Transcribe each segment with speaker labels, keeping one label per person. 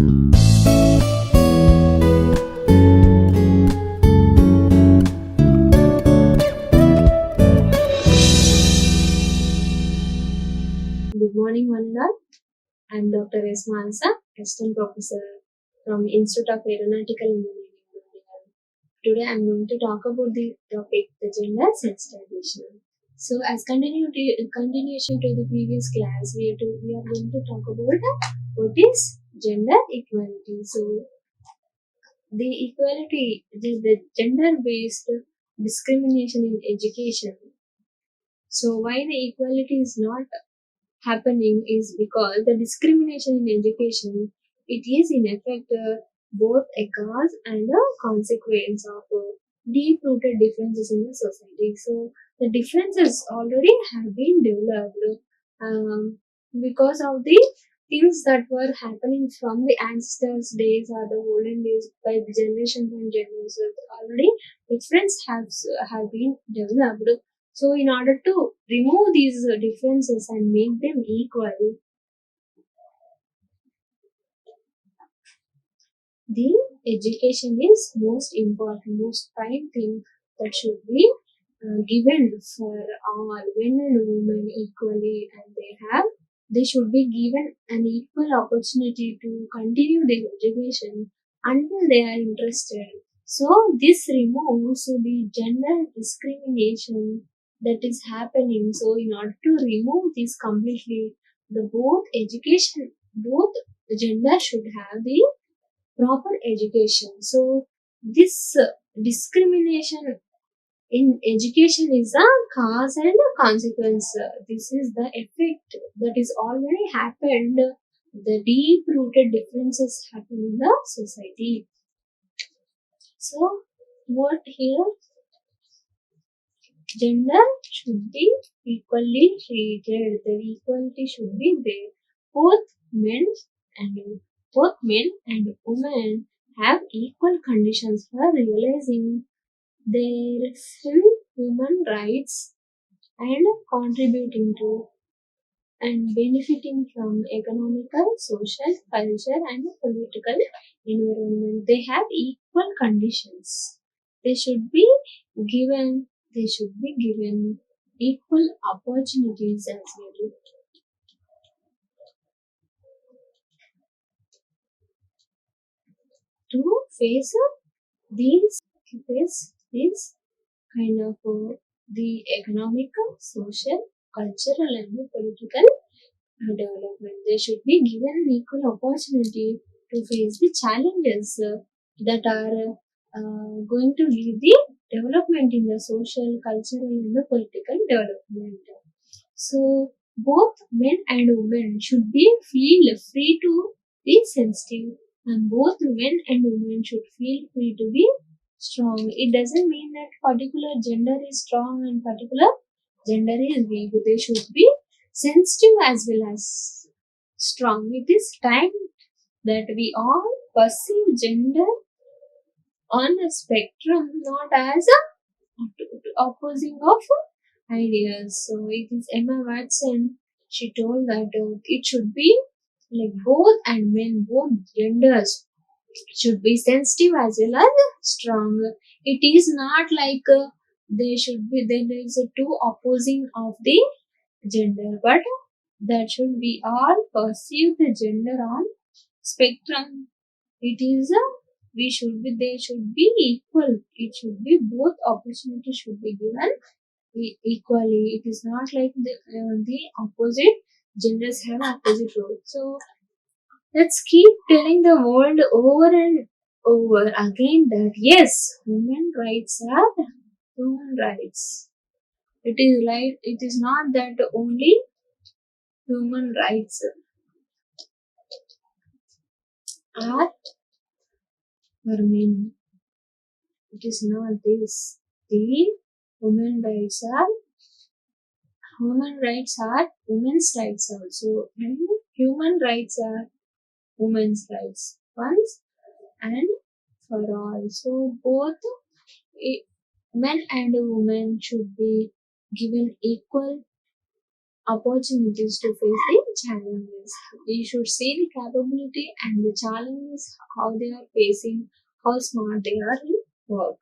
Speaker 1: Good morning, one and all. I'm Dr. S. Manasa, Assistant Professor from Institute of Aeronautical Engineering, Dundigal. Today I'm going to talk about the topic, the gender sensitization. So, as continuation to the previous class, we are going to talk about what is gender equality. So, the gender-based discrimination in education. So, why the equality is not happening is because the discrimination in education, it is in effect both a cause and a consequence of deep rooted differences in the society. So the differences already have been developed because of the things that were happening from the ancestors days or the olden days by the generations and generations. Already difference have been developed, so in order to remove these differences and make them equal, the education is most important, most prime thing that should be given for all men and women equally, and they should be given an equal opportunity to continue their education until they are interested. So this removes the gender discrimination that is happening. So in order to remove this completely, the both gender should have the proper education. So this discrimination in education is a cause and a consequence. This is the effect that is already happened. The deep rooted differences happen in the society. So what here, gender should be equally treated. The equality should be there. Both men and both men and women have equal conditions for realizing their full human rights and contributing to and benefiting from economical, social, culture, and political environment. They have equal conditions. They should be given equal opportunities as well. To face these kind of the economical, social, cultural, and political development. They should be given an equal opportunity to face the challenges that are going to lead the development in the social, cultural, and the political development. So both men and women should be feel free to be sensitive, and both men and women should feel free to be strong. It doesn't mean that particular gender is strong and particular gender is weak. They should be sensitive as well as strong. It is time that we all perceive gender on a spectrum, not as a opposing of ideas. So it is Emma Watson. She told that it should be like both and men, both genders should be sensitive as well as strong. It is not like there is a two opposing of the gender, but that should be all perceive the gender on spectrum. It is a we should be they should be equal. It should be both opportunities should be given equally. It is not like the opposite genders have opposite roles. So let's keep telling the world over and over again that yes, human rights are human rights. It is like it is not that only human rights are for men. It is not this. The human rights are women's rights also, and human rights are women's rights once and for all. So both men and women should be given equal opportunities to face the challenges. You should see the capability and the challenges, how they are facing, how smart they are in work.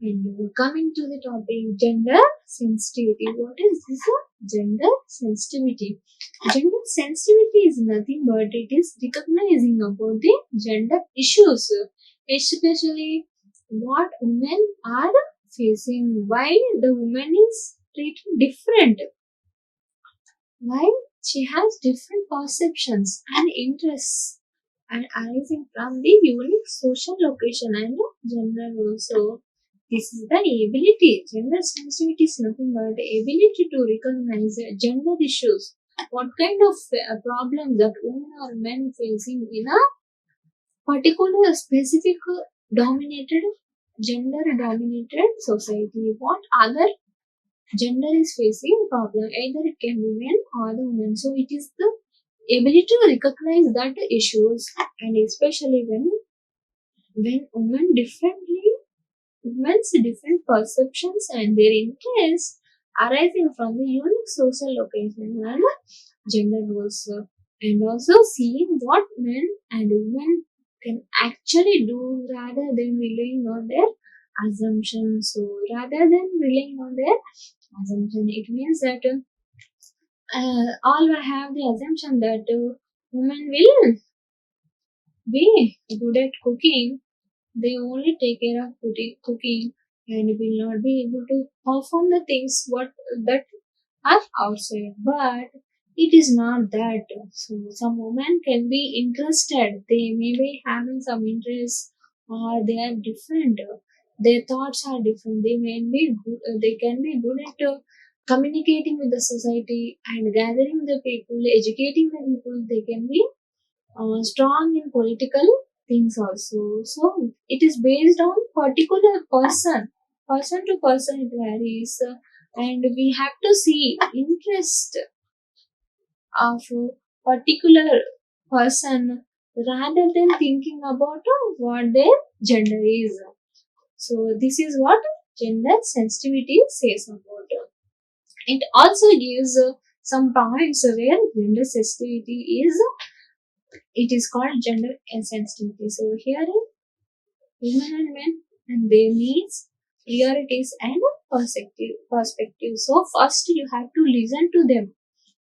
Speaker 1: And coming to the topic, gender sensitivity. What is this? Gender sensitivity. Gender sensitivity is nothing but it is recognizing about the gender issues, especially what women are facing, why the woman is treated different, why she has different perceptions and interests and arising from the unique social location and gender also. This is the ability. Gender sensitivity is nothing but the ability to recognize gender issues. What kind of problems that women or men facing in a particular specific dominated gender dominated society. What other gender is facing problem, either it can be men or the women. So it is the ability to recognize that issues, and especially when women differently, women's different perceptions and their interests arising from the unique social location and gender roles, and also seeing what men and women can actually do rather than relying on their assumptions. So rather than relying on their assumption, it means that all have the assumption that women will be good at cooking. They only take care of cooking and will not be able to perform the things what that are outside. But it is not that. So some women can be interested. They may be having some interest, or they are different. Their thoughts are different. They may be good. They can be good at communicating with the society and gathering the people, educating the people. They can be strong in political things also. So it is based on particular person to person it varies, and we have to see interest of a particular person rather than thinking about what their gender is. So this is what gender sensitivity says about. It also gives some points where gender sensitivity is. It is called gender sensitivity. So here women and men and their needs, priorities and perspective. So first you have to listen to them.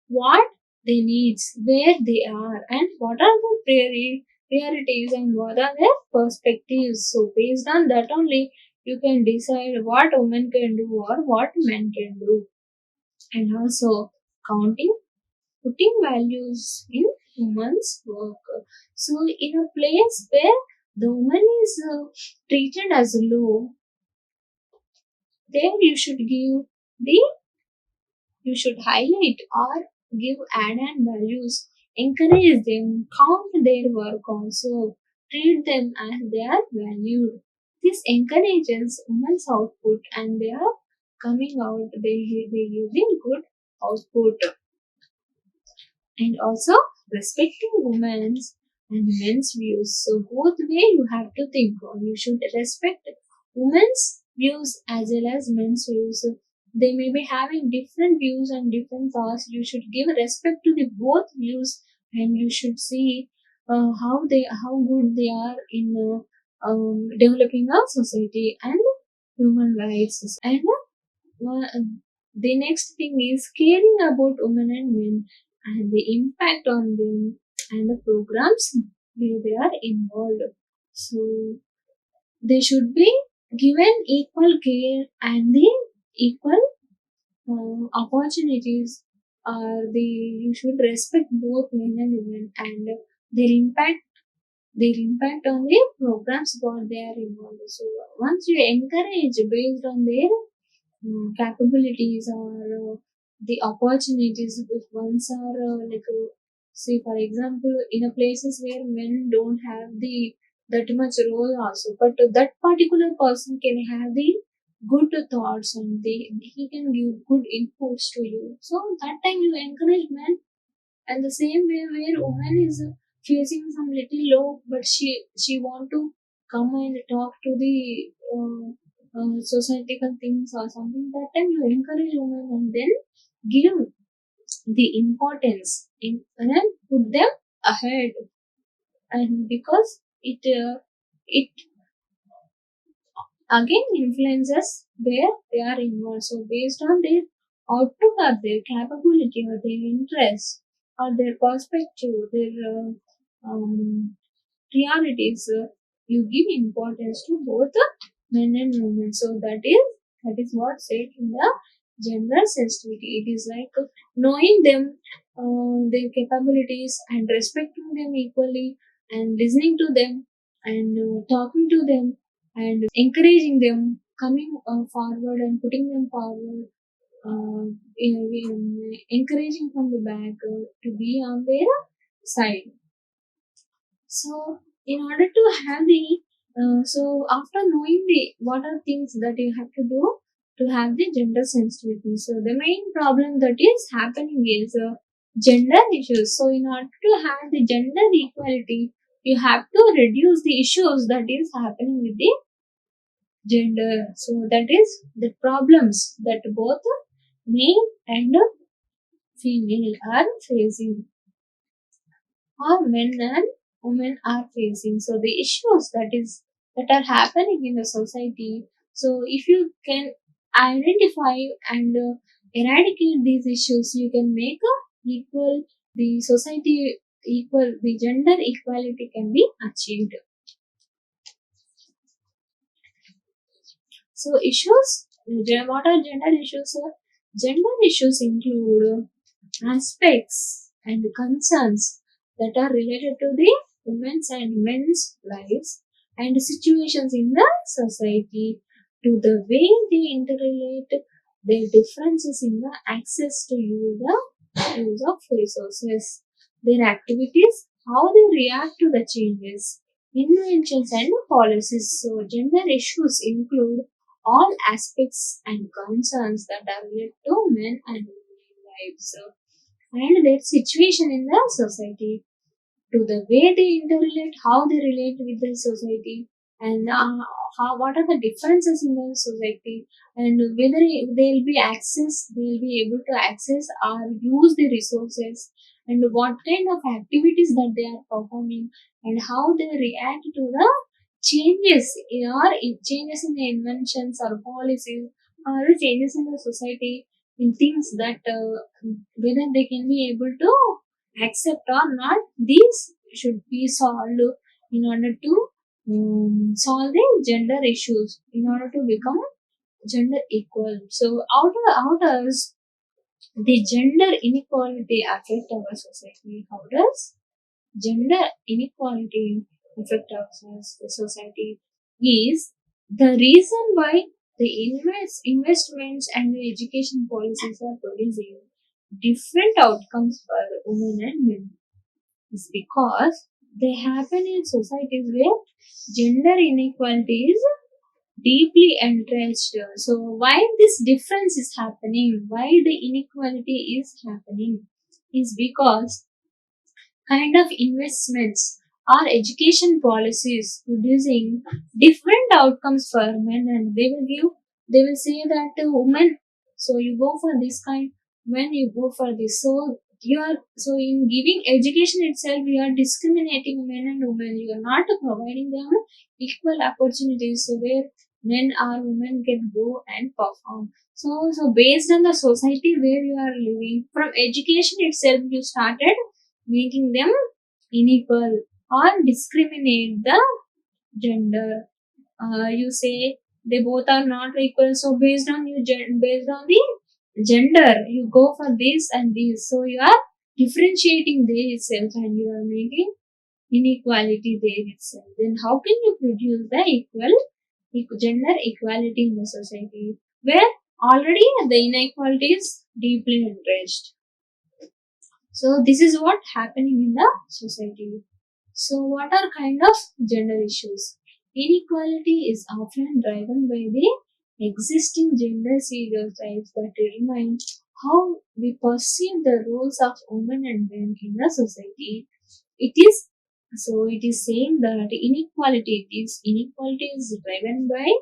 Speaker 1: What they needs, where they are, and what are the priorities and what are their perspectives. So based on that only you can decide what women can do or what men can do. And also counting, putting values in women's work. So in a place where the woman is treated as low, there the you should highlight or give add-on values, encourage them, count their work also, treat them as they are valued. This encourages women's output and they are coming out, they giving good output. And also respecting women's and men's views. So both way you have to think on. You should respect women's views as well as men's views. They may be having different views and different thoughts. You should give respect to the both views, and you should see how good they are in developing our society and human rights. And the next thing is caring about women and men and the impact on them and the programs where they are involved. So they should be given equal care and the equal opportunities. You should respect both men and women and their impact on the programs what they are involved. So once you encourage based on their capabilities or the opportunities if ones are say for example in a places where men don't have the that much role also, but that particular person can have the good thoughts and he can give good inputs to you, so that time you encourage men. And the same way where woman is facing some little low, but she want to come and talk to the societal things or something. That time you encourage women and then give. the importance and then put them ahead, and because it again influences where they are involved. So based on their output or their capability or their interest or their perspective, their priorities, you give importance to both men and women. So that is what said in the gender sensitivity. It is like knowing them, their capabilities, and respecting them equally, and listening to them, and talking to them, and encouraging them, coming forward and putting them forward, encouraging from the back to be on their side. So, in order to have the so after knowing the what are things that you have to do to have the gender sensitivity. So the main problem that is happening is gender issues. So in order to have the gender equality, you have to reduce the issues that is happening with the gender. So that is the problems that both male and female are facing, or men and women are facing. So the issues that are happening in the society. So if you can identify and eradicate these issues, you can make a equal the society equal the gender equality can be achieved. So issues, what are gender issues? Gender issues include aspects and concerns that are related to the women's and men's lives and situations in the society, to the way they interrelate, their differences in the access to use of resources, their activities, how they react to the changes, inventions and policies. So gender issues include all aspects and concerns that are related to men and women lives and their situation in the society, to the way they interrelate, how they relate with the society, and how what are the differences in the society, and whether they'll be access, they'll be able to access or use the resources, and what kind of activities that they are performing, and how they react to the changes changes in the inventions or policies or changes in the society in things that whether they can be able to accept or not. These should be solved in order to solve the gender issues, in order to become gender equal. So how does the gender inequality affect our society? How does gender inequality affect our society? Is the reason why the investments and the education policies are producing different outcomes for women and men, is because they happen in societies where gender inequality is deeply entrenched. So why this difference is happening, why the inequality is happening, is because kind of investments or education policies producing different outcomes for men, and they will say that women, so you go for this kind, when you go for this, so you are, so in giving education itself you are discriminating men and women, you are not providing them equal opportunities, so where men or women can go and perform. So based on the society where you are living, from education itself you started making them unequal or discriminate the gender. You say they both are not equal, so based on the gender, you go for this and this. So you are differentiating there itself, and you are making inequality there itself. Then how can you produce the gender equality in the society where already the inequality is deeply entrenched? So this is what happening in the society. So what are kind of gender issues? Inequality is often driven by the existing gender stereotypes that determine how we perceive the roles of women and men in the society. It is saying that inequality is driven by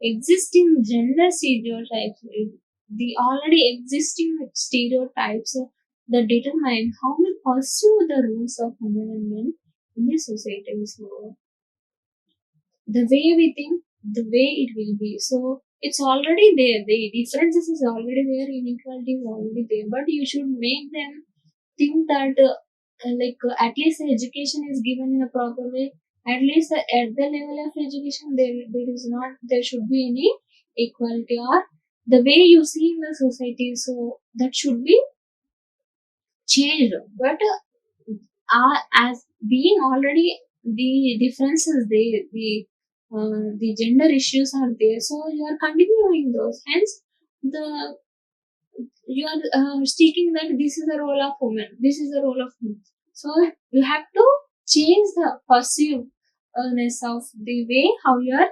Speaker 1: existing gender stereotypes. The already existing stereotypes that determine how we pursue the rules of women and men in the society. So the way we think, the way it will be. So it's already there. The differences is already there. Inequality is already there. But you should make them think that at least the education is given in a proper way. At least at the level of education, there should be any equality or the way you see in the society. So that should be changed. But as being already the differences there, the gender issues are there. So you are continuing those. Hence, the you are speaking that this is the role of woman, this is the role of men. So you have to change the perceiveness of the way how you are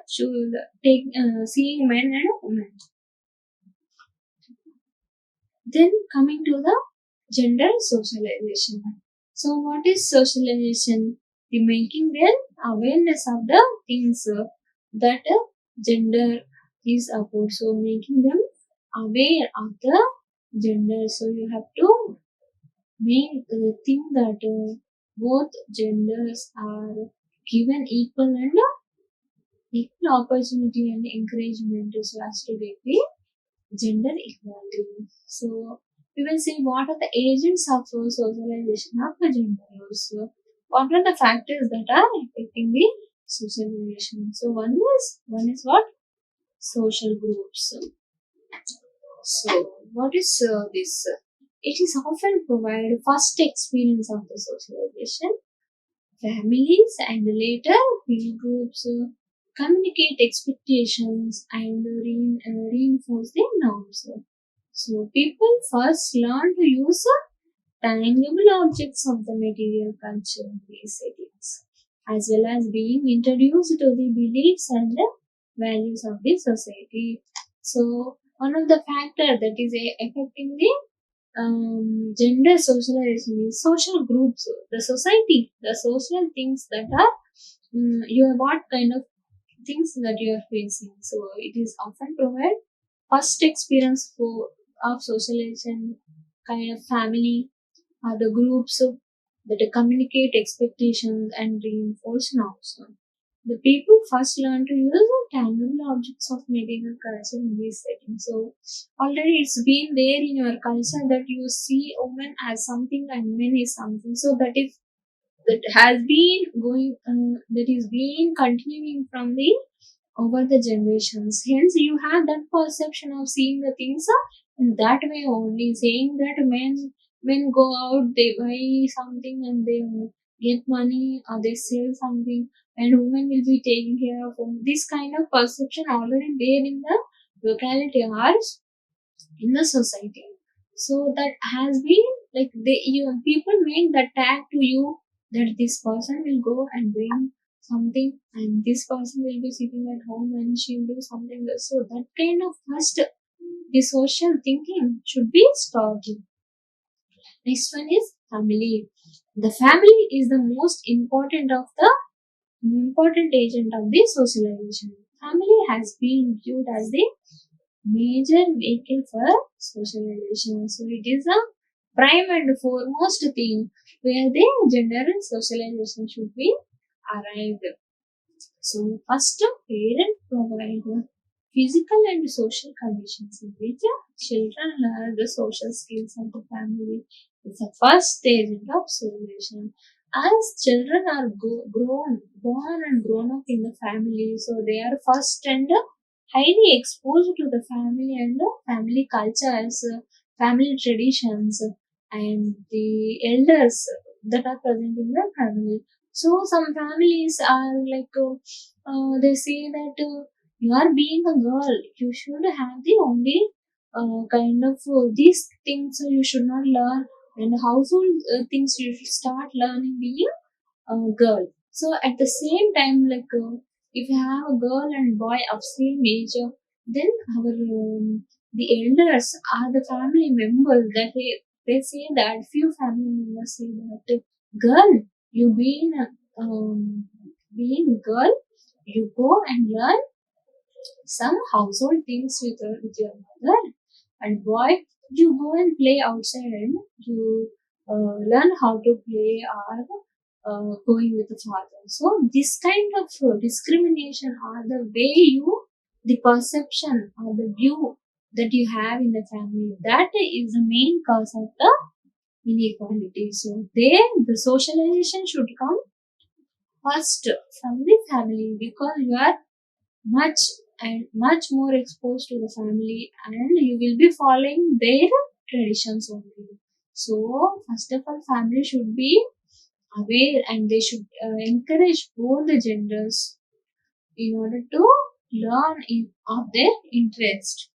Speaker 1: seeing men and women. Then coming to the gender socialization. So what is socialization? The making their awareness of the things that gender is about. So making them aware of the gender. So you have to make think that both genders are given equal opportunity and encouragement so as to get the gender equality. So we will see what are the agents of socialization of the gender roles. So what are the factors that are affecting the socialization? So one is what? Social groups. So what is this? It is often provide first experience of the socialization. Families and later peer groups communicate expectations and reinforce their norms. So people first learn to use tangible objects of the material culture in these settings, as well as being introduced to the beliefs and the values of the society. So one of the factor that is affecting the gender socialization is social groups, the society, the social things that are you are what kind of things that you are facing. So it is often provide first experience of socialization, kind of family or the groups that communicate expectations and reinforce norms. The people first learn to use the tangible objects of material culture in these settings. So already it's been there in your culture that you see woman as something and men is something. So that has been going that is being continuing from the over the generations. Hence, you have that perception of seeing the things in that way only. Saying that men go out, they buy something and they get money or they sell something, and women will be taking care of home. This kind of perception already there in the locality or in the society. So that has been like people make that tag to you that this person will go and bring something and this person will be sitting at home and she'll do something else. So that kind of first the social thinking should be stopped. Next one is family. The family is the most important agent of the socialization. Family has been viewed as the major vehicle for socialization. So it is a prime and foremost thing where the gender and socialization should be arrived. So first, parents provide physical and social conditions in which children learn the social skills of the family. It's the first stage of socialization. As children are born and grown up in the family, so they are first and highly exposed to the family and the family cultures, family traditions, and the elders that are present in the family. So some families are they say that you are being a girl, you should have the only kind of these things you should not learn, and household things you should start learning being girl. So at the same time, if you have a girl and boy of same age, then our the elders are the family members that they say that few family members say that girl, you being girl, you go and learn some household things with your mother, and boy, you go and play outside and you learn how to play or going with the father. So this kind of discrimination or the way you, the perception or the view that you have in the family, that is the main cause of the inequality. So there, the socialization should come first from the family, because you are much and much more exposed to the family and you will be following their traditions only. So first of all, family should be aware and they should encourage both the genders in order to learn of their interest.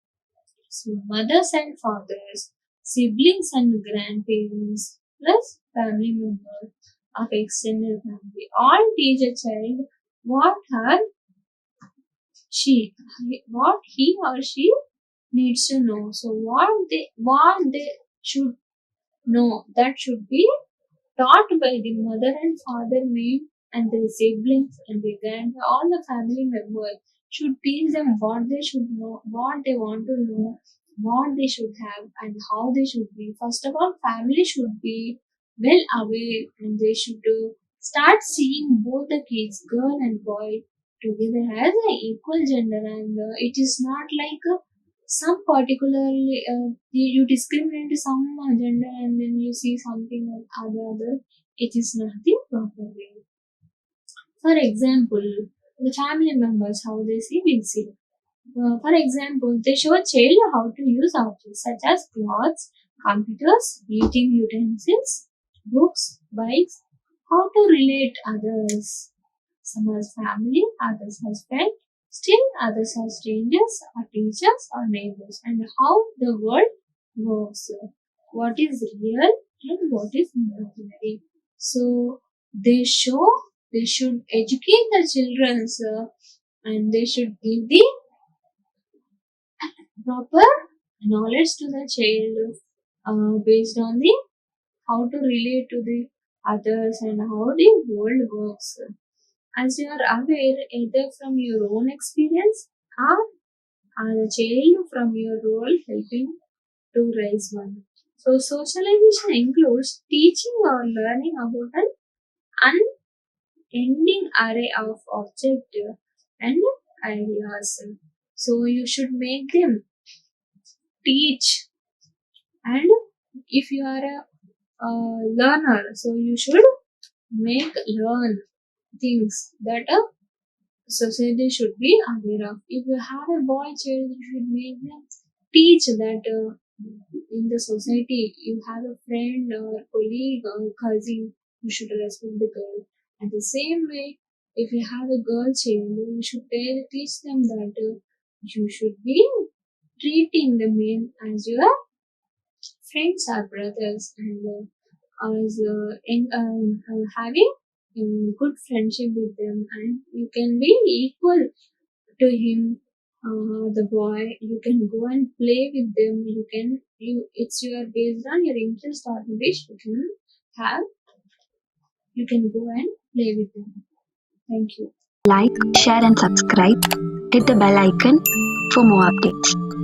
Speaker 1: So mothers and fathers, siblings and grandparents, plus family members of extended family all teach a child what her she what he or she needs to know. So what they should know, that should be taught by the mother and father main and their siblings and their grand, all the family members should teach them what they should know, what they want to know, what they should have and how they should be. First of all, family should be well aware and they should start seeing both the kids, girl and boy, together as an equal gender, and it is not like some particularly you discriminate some gender and then you see something or other. It is not the proper way. For example, the family members how they see we see. For example, they show a child how to use objects such as clothes, computers, eating utensils, books, bikes, how to relate others. Some has family, others has friends, still others are strangers, or teachers, or neighbors, and how the world works. What is real and what is imaginary. So they should educate the children, and they should give the proper knowledge to the child based on the how to relate to the others and how the world works. As you are aware, either from your own experience or as a child from your role helping to raise one. So socialization includes teaching or learning about an unending array of objects and ideas. So you should make them teach, and if you are a learner, so you should make learn things that a society should be aware of. If you have a boy child, you should make them teach that in the society you have a friend or colleague or cousin, you should respect the girl. And the same way, if you have a girl child, you should teach them that you should be treating the men as your friends are brothers, and as having good friendship with them, and you can be equal to him. The boy, you can go and play with them. It's your based on your interest or wish. Have you can go and play with them. Thank you.
Speaker 2: Like, share, and subscribe. Hit the bell icon for more updates.